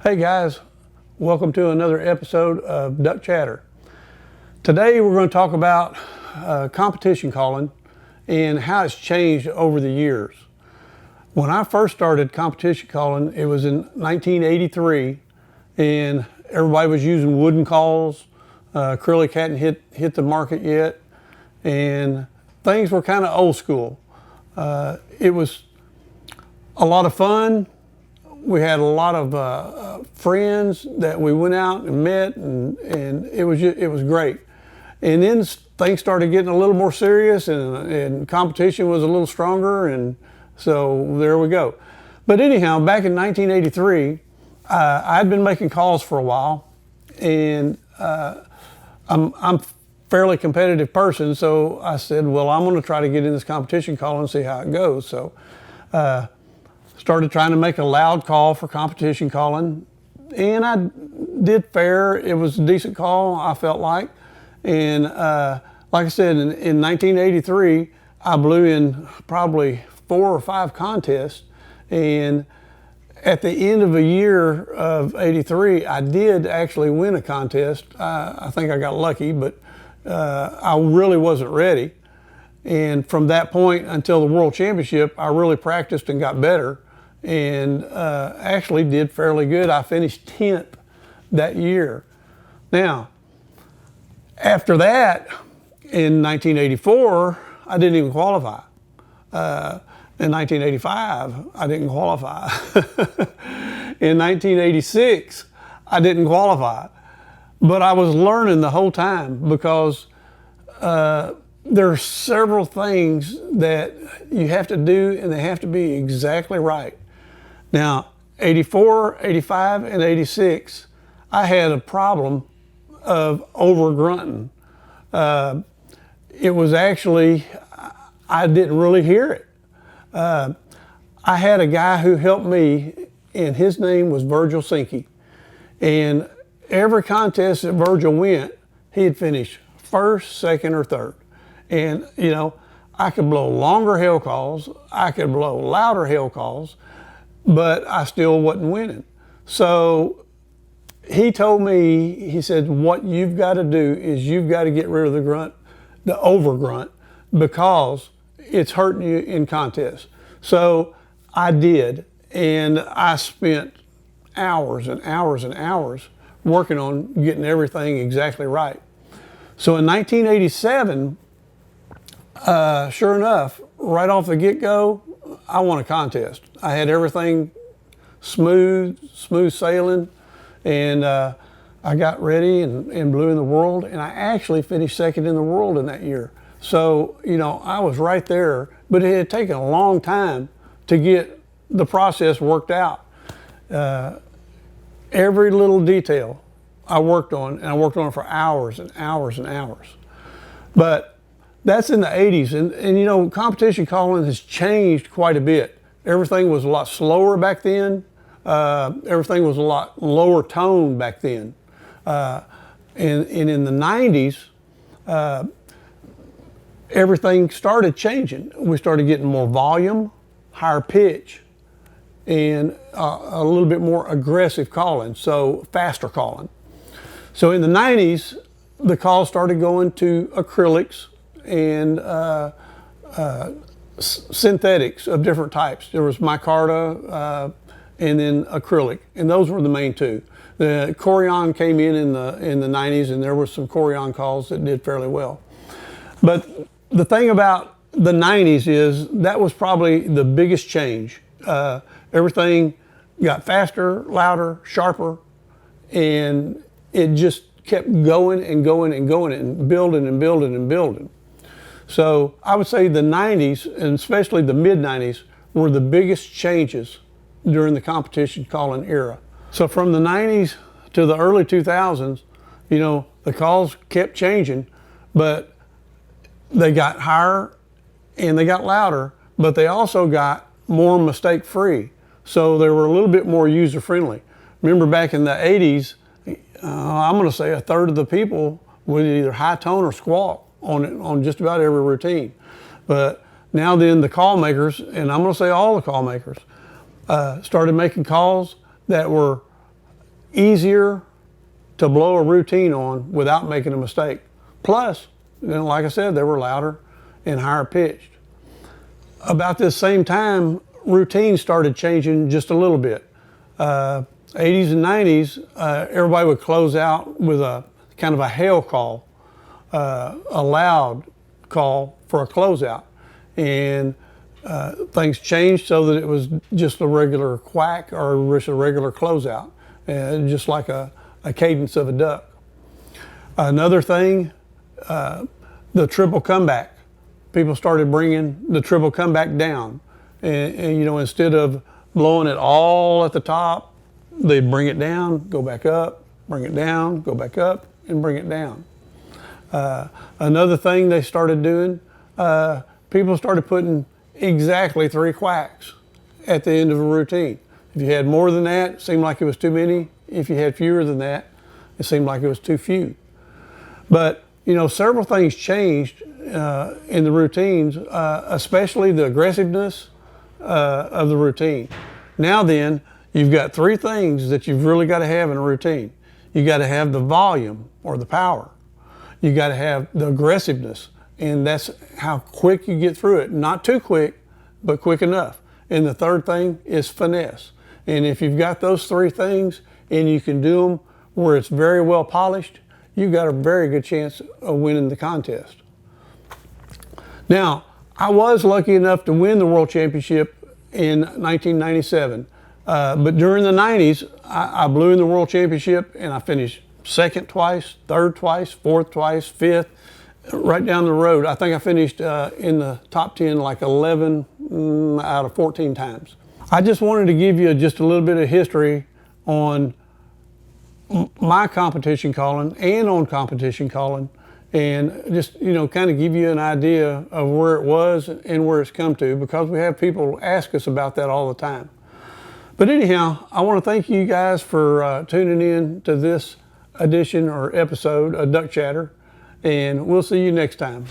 Hey guys, welcome to another episode of Duck Chatter. Today we're going to talk about competition calling and how it's changed over the years. When I first started competition calling, it was in 1983, and everybody was using wooden calls. Acrylic hadn't hit the market yet, and things were kind of old school. It was a lot of fun. We had a lot of friends that we went out and met, and it was great. And then things started getting a little more serious, and competition was a little stronger, and so there we go. But anyhow, back in 1983, I'd been making calls for a while, and I'm a fairly competitive person, so I said, well, I'm going to try to get in this competition call and see how it goes. So started trying to make a loud call for competition calling, and I did fair. It was a decent call, I felt like. And like I said, in 1983, I blew in probably 4 or 5 contests, and at the end of a year of 83, I did actually win a contest. I think I got lucky, but I really wasn't ready. And from that point until the World Championship, I really practiced and got better, and actually did fairly good. I finished 10th that year. Now, after that, in 1984, I didn't even qualify. In 1985, I didn't qualify. In 1986, I didn't qualify. But I was learning the whole time, because there are several things that you have to do, and they have to be exactly right. Now, 84, 85, and 86, I had a problem of over grunting. It was actually, I didn't really hear it. I had a guy who helped me, and his name was Virgil Sinke. And every contest that Virgil went, he'd finish first, second, or third. And, you know, I could blow longer hail calls, I could blow louder hail calls, but I still wasn't winning. So he told me, he said, what you've got to do is you've got to get rid of the grunt, the over grunt, because it's hurting you in contests. So I did, and I spent hours and hours and hours working on getting everything exactly right. So in 1987, sure enough, right off the get-go, I won a contest. I had everything smooth sailing, and I got ready and blew in the world, and I actually finished second in the world in that year. So, you know, I was right there, but it had taken a long time to get the process worked out. Every little detail I worked on, and I worked on it for hours and hours and hours. But that's in the 80s, and you know, competition calling has changed quite a bit. Everything was a lot slower back then. Everything was a lot lower tone back then. And in the 90s, everything started changing. We started getting more volume, higher pitch, and a little bit more aggressive calling, so faster calling. So in the 90s, the calls started going to acrylics and synthetics of different types. There was micarta and then acrylic, and those were the main two. The Corian came in the 90s, and there were some Corian calls that did fairly well. But the thing about the 90s is that was probably the biggest change. Everything got faster, louder, sharper, and it just kept going and going and going and building and building and building. So I would say the 90s, and especially the mid-90s, were the biggest changes during the competition calling era. So from the 90s to the early 2000s, you know, the calls kept changing, but they got higher and they got louder, but they also got more mistake-free. So they were a little bit more user-friendly. Remember back in the 80s, I'm going to say a third of the people with either high tone or squawk on it, on just about every routine. But now then the call makers, and I'm going to say all the call makers, started making calls that were easier to blow a routine on without making a mistake. Plus, like I said, they were louder and higher pitched. About this same time, routines started changing just a little bit. 80s and 90s, everybody would close out with a kind of a hail call, a loud call for a closeout. And things changed so that it was just a regular quack or just a regular closeout, just like a cadence of a duck. Another thing, the triple comeback. People started bringing the triple comeback down. And you know, instead of blowing it all at the top, they'd bring it down, go back up, bring it down, go back up, and bring it down. Another thing they started doing, people started putting exactly 3 quacks at the end of a routine. If you had more than that, it seemed like it was too many. If you had fewer than that, it seemed like it was too few. But you know, several things changed in the routines, especially the aggressiveness of the routine. Now then, you've got 3 things that you've really got to have in a routine. You got to have the volume or the power. You got to have the aggressiveness, and that's how quick you get through it. Not too quick, but quick enough. And the third thing is finesse. And if you've got those 3 things and you can do them where it's very well polished, you've got a very good chance of winning the contest. Now, I was lucky enough to win the World Championship in 1997. But during the 90s, I blew in the World Championship and I finished 2nd twice, 3rd twice, 4th twice, 5th, right down the road. I think I finished in the top 10 like 11 out of 14 times. I just wanted to give you just a little bit of history on my competition calling and on competition calling, and just, you know, kind of give you an idea of where it was and where it's come to, because we have people ask us about that all the time. But anyhow, I want to thank you guys for tuning in to this edition or episode of Duck Chatter, and we'll see you next time.